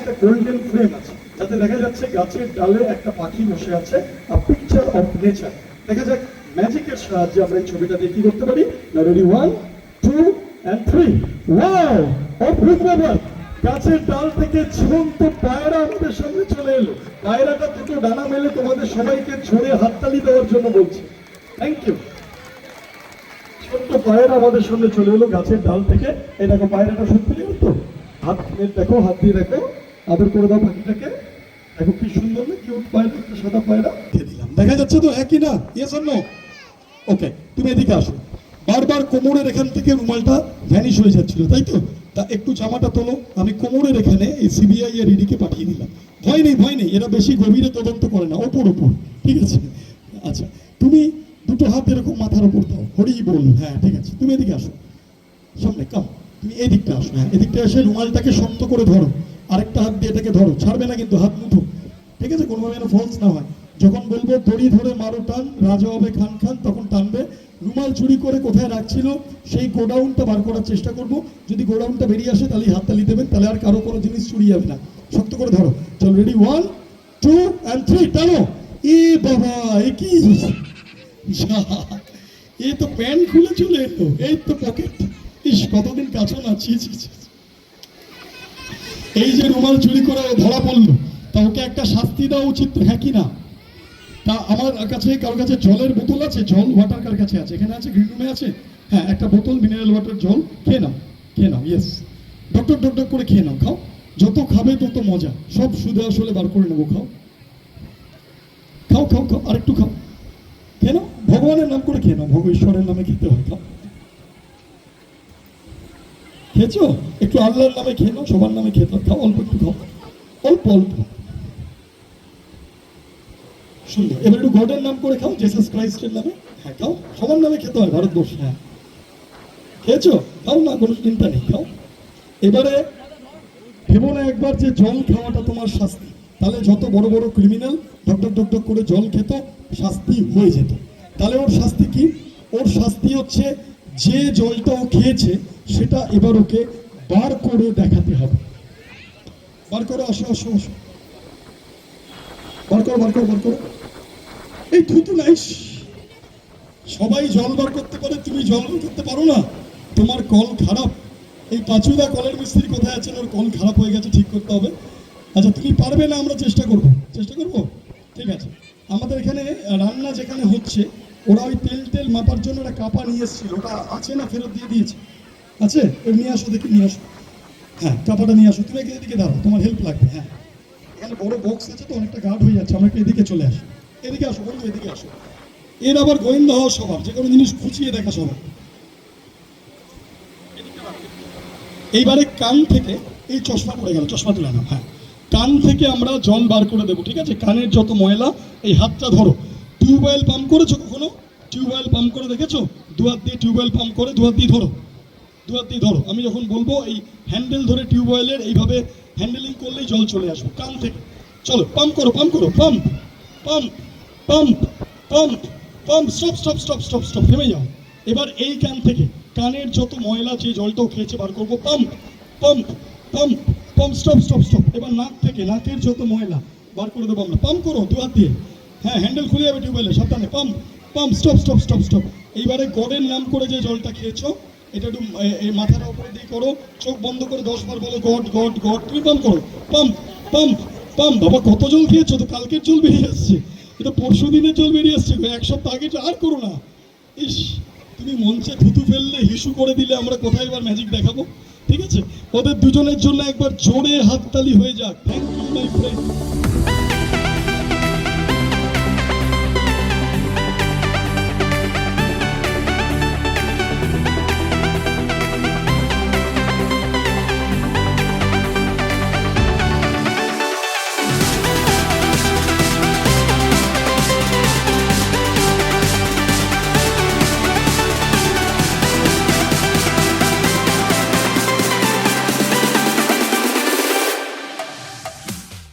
একটা golden frame আছে, যাতে দেখা যাচ্ছে গাছের ডালে একটা পাখি বসে আছে, আ পিকচার অফ নেচার। দেখা যাক ম্যাজিকের সাহায্যে আমরা এই ছবিটা দিয়ে কি করতে পারি। Ready, 1 2 and 3। ওয়াও, অদ্ভুত ব্যাপার। গাছের ডাল থেকে ঝুলন্ত পায়রা আমাদের সামনে চলে এলো। পায়রাটা দুটো ডানা মেলে তোমাদের সবাইকে ছড়ে হাততালি দেওয়ার জন্য বলছে। Thank you. ছোট্ট পায়রা আমাদের সামনে চলে এলো গাছের ডাল থেকে। এই দেখো পায়রাটা সত্যি তো, হাত দেখো, হাত দিয়ে দেখো, আদর করে দাও পাখিটাকে। দেখো কি সুন্দর না, কিউট পায়রা, একটা সাদা পায়রা দিয়ে দিলাম। দেখা যাচ্ছে তো, হ্যাঁ কি না? Yes or no? ওকে, তুমি এদিকে আসো। বারবার কোমরের এখান থেকে রুমালটা ভ্যানিশ হয়ে যাচ্ছিল, তাই তো? তা একটু জামাটা তোলো। আমি কোমরের এখানে এই সিবিআই এর ইডিকে পাঠিয়ে দিলাম। ভয় নেই, ভয় নেই, এরা বেশি গভীরে তদন্ত করে না, ওপর ওপর, ঠিক আছে? আচ্ছা, তুমি দুটো হাত এরকম মাথার উপর দাও, হরি বল। হ্যাঁ ঠিক আছে, তুমি এদিকে আসো, সামনে কাম। তুমি এই দিকটা আসো, হ্যাঁ এদিকটা এসে রুমালটাকে শক্ত করে ধরো, আরেকটা হাত দিয়ে এটাকে ধরো, ছাড়বে না কিন্তু, হাত মুঠো, ঠিক আছে? কোনোভাবে যেন ফলস না হয়। যখন বলবো দড়ি ধরে মারো টান, রাজা হবে খান খান, তখন টানবে। রুমাল চুরি করে কোথায় রাখছিল সেই গোডাউনটা বার করার চেষ্টা করব। যদি গোডাউনটা বেরিয়ে আসে তাহলে হাততালি দেবেন, তাহলে আর কারো কোনো জিনিস চুরি যাবে না। শক্ত করে ধরো, চলো রেডি, 1 2 and 3, টানো। এ বাবা, এ কি? এই তো প্যান্ট খুলে চলে এলো, এই তো পকেট। ইস, কতদিন কাছো না, ছি ছি ছি। এই যে রুমাল চুরি করে ধরা পড়লো, তা ওকে একটা শাস্তি দেওয়া উচিত, হ্যাঁ কি না? তা আমার কাছে, কারোর কাছে জলের বোতল আছে? জল ওয়াটার কার কাছে আছে? এখানে আছে, গ্রিন রুমে আছে। হ্যাঁ, একটা বোতল মিনারেল ওয়াটার জল, খেয়ে নাও, খেয়ে নাও। ইয়েস, ডক্টর ডক্টর করে খেয়ে নাও, খাও। যত খাবে তত মজা, সব সুদে আসলে বার করে নেবো। খাও খাও খাও খাও, আরেকটু খাও, খেয়ে নাও। ভগবানের নাম করে খেয়ে নাও, ঈশ্বরের নামে খেতে হয়। খাও, খেয়েছো? একটু আল্লাহর নামে খেয়ে নাও, সবার নামে খেতে হয়। খাও, অল্প একটু খাও, অল্প অল্প। সুন্দর। এবার একটু গডের নাম করে খাও, জেসাস ক্রাইস্টের নামে। হ্যাঁ খাও, সবার নামে খেতে হয় ভারতবর্ষে। হ্যাঁ খেয়েছো? খাও না, কোনো চিন্তা নেই, খাও। এবারে ভেবো না একবার যে জল খাওয়াটা তোমার শাস্তি। তাহলে যত বড় বড় ক্রিমিনাল ডকডক ডকডক করে জল খেত, শাস্তি হয়ে যেত। তাহলে ওর শাস্তি কি? ওর শাস্তি হচ্ছে যে জলটা ও খেয়েছে সেটা এবার ওকে বার করে দেখাতে হবে। বার করো, আসো আসো আসো, বার করো বার করো বার করো। এই থুতু নাইস। সবাই জল বার করতে পারে, তুমি জল বার করতে পারো না? তোমার কল খারাপ। এই পাঁচুদা কলের মিস্ত্রি কোথায় আছেন? ওর কল খারাপ হয়ে গেছে, ঠিক করতে হবে। আচ্ছা তুমি পারবে না, আমরা চেষ্টা করব, চেষ্টা করব, ঠিক আছে? আমাদের এখানে রান্না যেখানে হচ্ছে, ওরা ওই তেল তেল মাপার জন্য একটা কাপা নিয়ে এসেছিল, ওটা আছে না? ফেরত দিয়ে দিয়েছে। আছে? নিয়ে আসো, দেখি নিয়ে আসো। হ্যাঁ কাপাটা নিয়ে আসো। তুমি এদিকে দাঁড়াও, তোমার হেল্প লাগবে। হ্যাঁ এখানে বড় বক্স আছে তো, অনেকটা গার্ড হয়ে যাচ্ছে, আমরা এদিকে চলে আসো। এদিকে আসো বন্ধু, এদিকে আসো। এর আবার গোয়েন্দা হওয়া স্বভাব, যে কোনো জিনিস খুঁচিয়ে দেখা স্বভাব। এইবারে কান থেকে, এই চশমা পড়ে গেল, চশমা তুলে নাও। হ্যাঁ, কান থেকে আমরা জল বার করে দেবো, ঠিক আছে? কানের যত ময়লা, এই হাতটা ধরো। টিউবওয়েল পাম্প করেছো কখনো? টিউবওয়েল পাম্প করে দেখেছো? দু হাত দিয়ে টিউবওয়েল পাম্প করে, দু হাত দিয়ে ধরো, দু হাত দিয়ে ধরো। আমি যখন বলবো এই হ্যান্ডেল ধরে টিউবওয়েলের এইভাবে হ্যান্ডেলিং করলেই জল চলে আসবে কান থেকে। চলো পাম্প করো, পাম্প করো, pump pump pump pump pump. Stop stop stop stop stop, থেমে যাও। এবার এই কান থেকে কানের যত ময়লা, যে জলটাও খেয়েছে, বার করবো। Pump pump pump pump, stop stop stop. এবার নাক থেকে, নাকের যত ময়লা বার করে দেবো আমরা। পাম্প করো দু হাত দিয়ে। হ্যাঁ হ্যান্ডেল খুলে যাবে টিউবওয়েলে, সাবধানে। Pump pump, stop stop stop stop. এইবারে গডের নাম করে যে জলটা খেয়েছো, এটা একটু এই মাথার উপরে দিয়ে করো, চোখ বন্ধ করে 10 বার বলো গড গড গড। তুমি পাম্প করো, পাম্প পাম্প পাম্প। বাবা কত জল খেয়েছো তো, কালকের জল বেরিয়ে আসছে, এটা পরশু দিনের জল বেরিয়ে আসছে, 1 সপ্তাহ আগে। আর করো না। ইস, তুমি মঞ্চে থুতু ফেললে, হিসু করে দিলে, আমরা কোথায় এবার ম্যাজিক দেখাবো? ঠিক আছে, ওদের দুজনের জন্য একবার জোরে হাততালি হয়ে যাক। Thank you my friend.